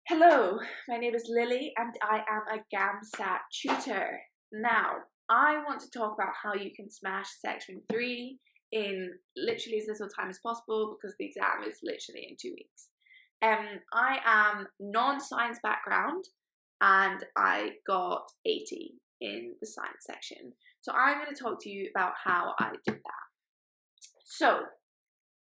Hello, my name is Lily and I am a GAMSAT tutor. Now, I want to talk about how you can smash section 3 in literally as little time as possible because the exam is literally in 2 weeks. I am non-science background and I got 80 in the science section. So I'm going to talk to you about how I did that. So,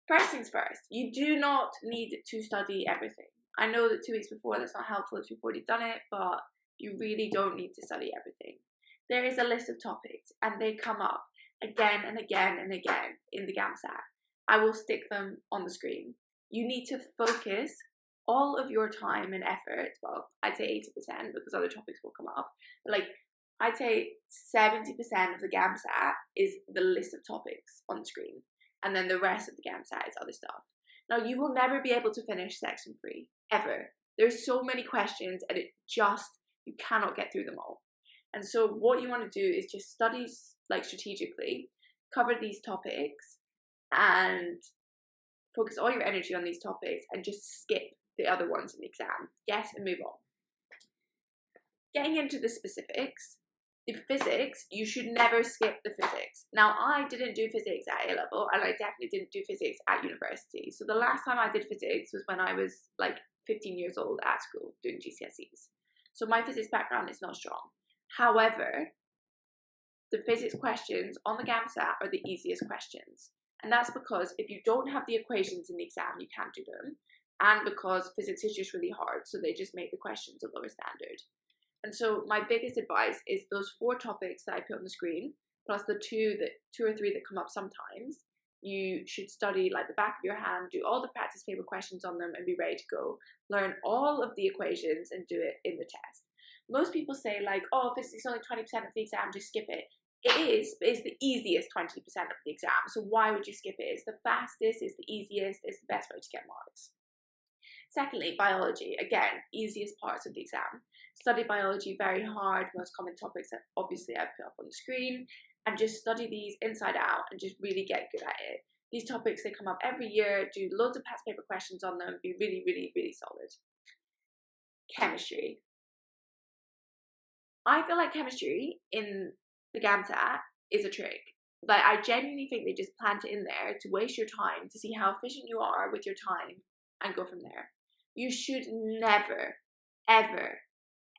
first things first, you do not need to study everything. I know that 2 weeks before that's not helpful if you've already done it, but you really don't need to study everything. There is a list of topics and they come up again and again and again in the GAMSAT. I will stick them on the screen. You need to focus all of your time and effort, well, I'd say 80% because other topics will come up, but like I'd say 70% of the GAMSAT is the list of topics on the screen, and then the rest of the GAMSAT is other stuff. Now, you will never be able to finish section 3, ever. There's so many questions and you cannot get through them all. And so what you want to do is just study like strategically, cover these topics and focus all your energy on these topics and just skip the other ones in the exam. Yes, and move on. Getting into the specifics, the physics, you should never skip the physics. Now, I didn't do physics at A level, and I definitely didn't do physics at university. So the last time I did physics was when I was like 15 years old at school doing GCSEs. So my physics background is not strong. However, the physics questions on the GAMSAT are the easiest questions. And that's because if you don't have the equations in the exam, you can't do them. And because physics is just really hard, so they just make the questions a lower standard. And so my biggest advice is those 4 topics that I put on the screen, plus the two or three that come up sometimes. You should study like the back of your hand, do all the practice paper questions on them and be ready to go. Learn all of the equations and do it in the test. Most people say like, oh, physics is only 20% of the exam, just skip it. It is, but it's the easiest 20% of the exam. So why would you skip it? It's the fastest, it's the easiest, it's the best way to get marks. Secondly, biology. Again, easiest parts of the exam. Study biology very hard, most common topics that obviously I've put up on the screen, and just study these inside out and just really get good at it. These topics, they come up every year, do loads of past paper questions on them, be really, really, really solid. Chemistry. I feel like chemistry in the GAMSAT is a trick. Like, I genuinely think they just plant it in there to waste your time, to see how efficient you are with your time, and go from there. You should never, ever,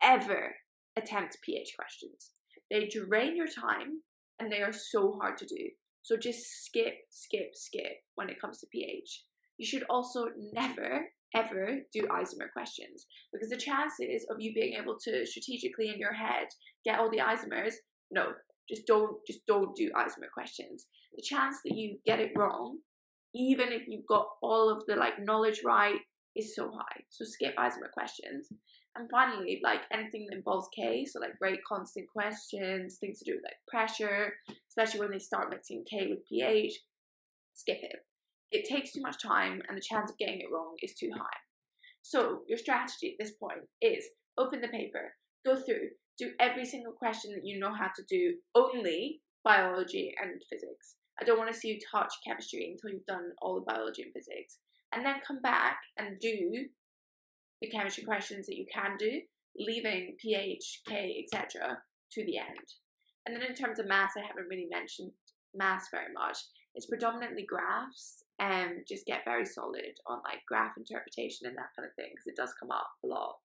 ever attempt pH questions. They drain your time and they are so hard to do. So just skip when it comes to pH. You should also never, ever do isomer questions because the chances of you being able to strategically in your head get all the isomers, no, just don't do isomer questions. The chance that you get it wrong, even if you've got all of the like knowledge right, is so high. So skip isomer questions. And finally, like anything that involves K, so like rate constant questions, things to do with like pressure, especially when they start mixing K with pH, skip it. It takes too much time and the chance of getting it wrong is too high. So your strategy at this point is open the paper, go through, do every single question that you know how to do, only biology and physics. I don't want to see you touch chemistry until you've done all the biology and physics. And then come back and do the chemistry questions that you can do, leaving pH, K, etc. to the end. And then in terms of maths, I haven't really mentioned maths very much. It's predominantly graphs, and just get very solid on like graph interpretation and that kind of thing because it does come up a lot.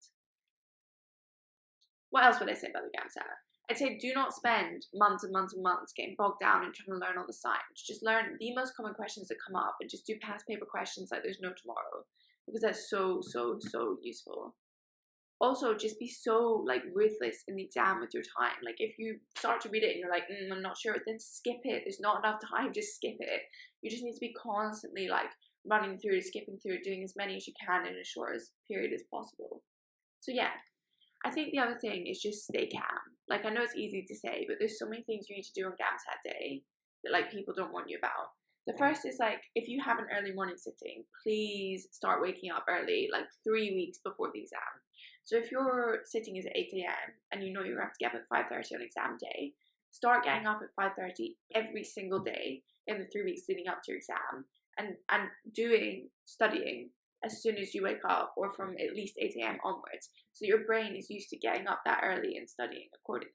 What else would I say about the GAMSAT? I'd say do not spend months and months and months getting bogged down and trying to learn all the science. Just learn the most common questions that come up and just do past paper questions like there's no tomorrow because that's so useful. Also, just be so like ruthless in the exam with your time. Like if you start to read it and you're like, I'm not sure, then skip it. There's not enough time, just skip it. You just need to be constantly like running through, skipping through, doing as many as you can in as short as period as possible. So yeah. I think the other thing is just stay calm. Like, I know it's easy to say, but there's so many things you need to do on GAMSAT day that, like, people don't warn you about. The first is, like, if you have an early morning sitting, please start waking up early, like 3 weeks before the exam. So if your sitting is at 8 a.m. and you know you have to get up at 5:30 on exam day, start getting up at 5:30 every single day in the 3 weeks leading up to your exam and studying as soon as you wake up, or from at least 8 a.m. onwards. So your brain is used to getting up that early and studying accordingly.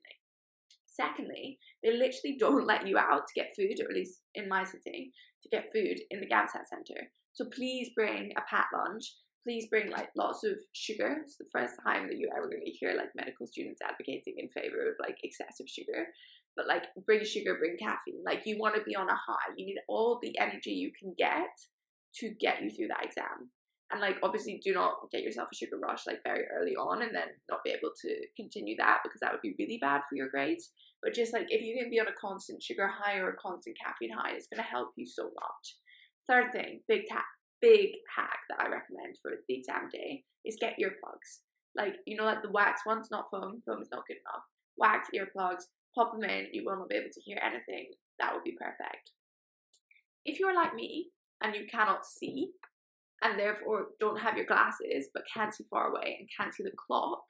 Secondly, they literally don't let you out to get food, or at least in my sitting, to get food in the GAMSAT centre. So please bring a packed lunch. Please bring like lots of sugar. It's the first time that you ever going to hear like medical students advocating in favor of like excessive sugar. But like bring sugar, bring caffeine. Like you want to be on a high. You need all the energy you can get to get you through that exam. And like obviously do not get yourself a sugar rush like very early on and then not be able to continue that, because that would be really bad for your grades. But just like if you can be on a constant sugar high or a constant caffeine high, it's going to help you so much. Third thing, big hack that I recommend for the exam day is get earplugs. Like, you know, like the wax ones, not foam. Foam is not good enough. Wax earplugs, pop them in, you will not be able to hear anything. That would be perfect. If you're like me and you cannot see and therefore don't have your glasses but can see far away and can't see the clock,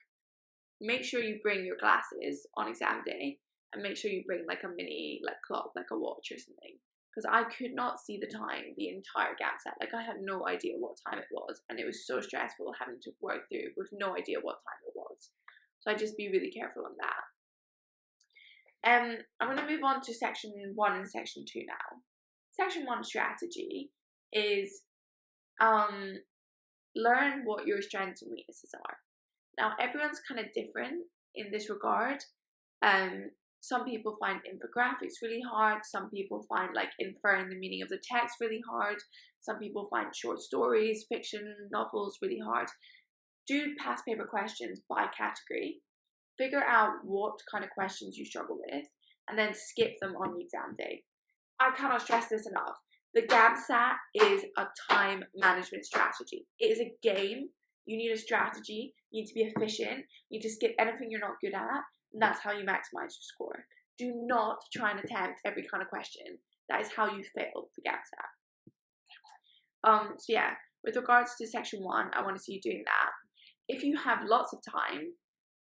make sure you bring your glasses on exam day, and make sure you bring like a mini like clock, like a watch or something. Because I could not see the time the entire GAMSAT. Like I had no idea what time it was, and it was so stressful having to work through with no idea what time it was. So I just be really careful on that. I'm going to move on to section 1 and section 2 now. Section 1 strategy is learn what your strengths and weaknesses are. Now everyone's kind of different in this regard. Some people find infographics really hard. Some people find like inferring the meaning of the text really hard. Some people find short stories, fiction, novels really hard. Do past paper questions by category. Figure out what kind of questions you struggle with and then skip them on the exam day. I cannot stress this enough. The GAMSAT is a time management strategy. It is a game. You need a strategy. You need to be efficient. You need to skip anything you're not good at. And that's how you maximize your score. Do not try and attempt every kind of question. That is how you fail the GAMSAT. So yeah, with regards to section 1, I want to see you doing that. If you have lots of time,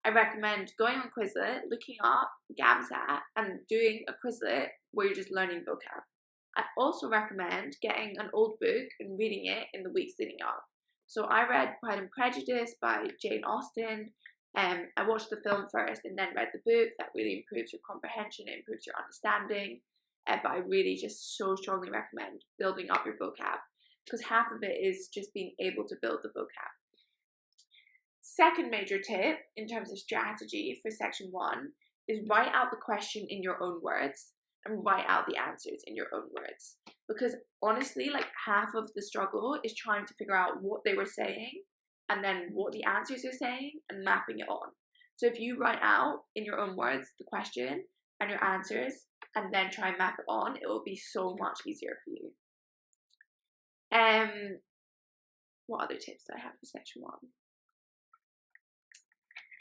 I recommend going on Quizlet, looking up GAMSAT and doing a Quizlet where you're just learning vocab. I also recommend getting an old book and reading it in the weeks leading up. So I read Pride and Prejudice by Jane Austen. I watched the film first and then read the book. That really improves your comprehension, it improves your understanding. But I really just so strongly recommend building up your vocab, because half of it is just being able to build the vocab. Second major tip in terms of strategy for section 1 is write out the question in your own words and write out the answers in your own words. Because honestly, like half of the struggle is trying to figure out what they were saying and then what the answers are saying and mapping it on. So if you write out in your own words the question and your answers and then try and map it on, it will be so much easier for you. What other tips do I have for section 1?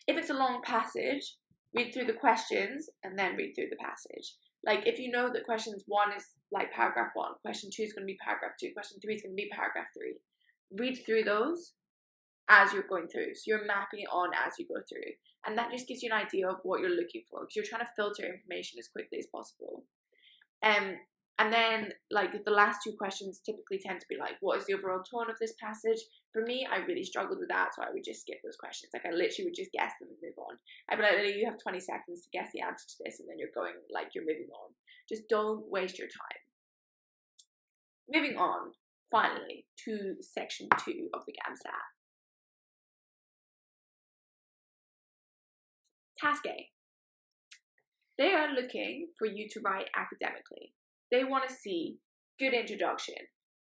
If it's a long passage, read through the questions and then read through the passage. Like if you know that questions 1 is like paragraph 1, question 2 is going to be paragraph 2, question 3 is going to be paragraph 3. Read through those as you're going through. So you're mapping it on as you go through. And that just gives you an idea of what you're looking for, because you're trying to filter information as quickly as possible. And then like the last 2 questions typically tend to be like, what is the overall tone of this passage? For me, I really struggled with that, so I would just skip those questions. Like I literally would just guess them and move on. I'd be like, Lily, you have 20 seconds to guess the answer to this, and then you're going, like, you're moving on. Just don't waste your time. Moving on, finally, to section 2 of the GAMSAT. Task A. They are looking for you to write academically. They want to see good introduction,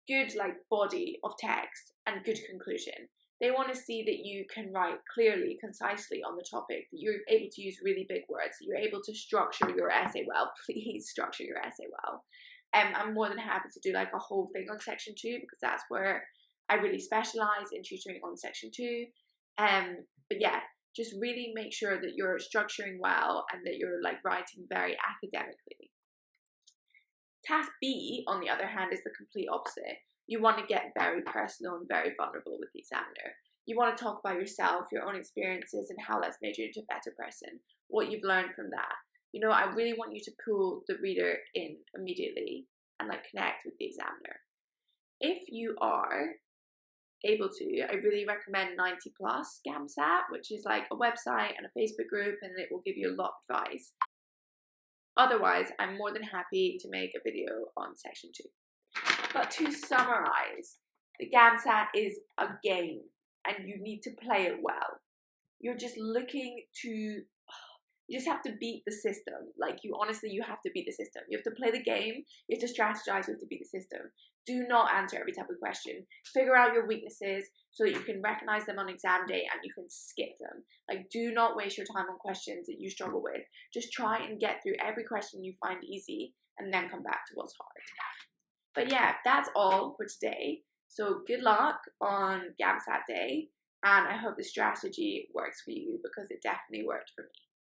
good like body of text, and good conclusion. They want to see that you can write clearly, concisely on the topic, that you're able to use really big words, that you're able to structure your essay well. Please structure your essay well. I'm more than happy to do like a whole thing on section 2, because that's where I really specialize in tutoring on section 2. But yeah, just really make sure that you're structuring well and that you're like writing very academically. Task B, on the other hand, is the complete opposite. You want to get very personal and very vulnerable with the examiner. You want to talk about yourself, your own experiences, and how that's made you into a better person, what you've learned from that. You know, I really want you to pull the reader in immediately and like connect with the examiner. If you are able to, I really recommend 90 Plus GAMSAT, which is like a website and a Facebook group, and it will give you a lot of advice. Otherwise, I'm more than happy to make a video on section 2. But to summarize, the GAMSAT is a game and you need to play it well. You're just looking to, you just have to beat the system. Like you have to beat the system. You have to play the game, you have to strategize, you have to beat the system. Do not answer every type of question. Figure out your weaknesses so that you can recognize them on exam day and you can skip them. Like, do not waste your time on questions that you struggle with. Just try and get through every question you find easy and then come back to what's hard. But yeah, that's all for today. So good luck on GAMSAT day, and I hope the strategy works for you because it definitely worked for me.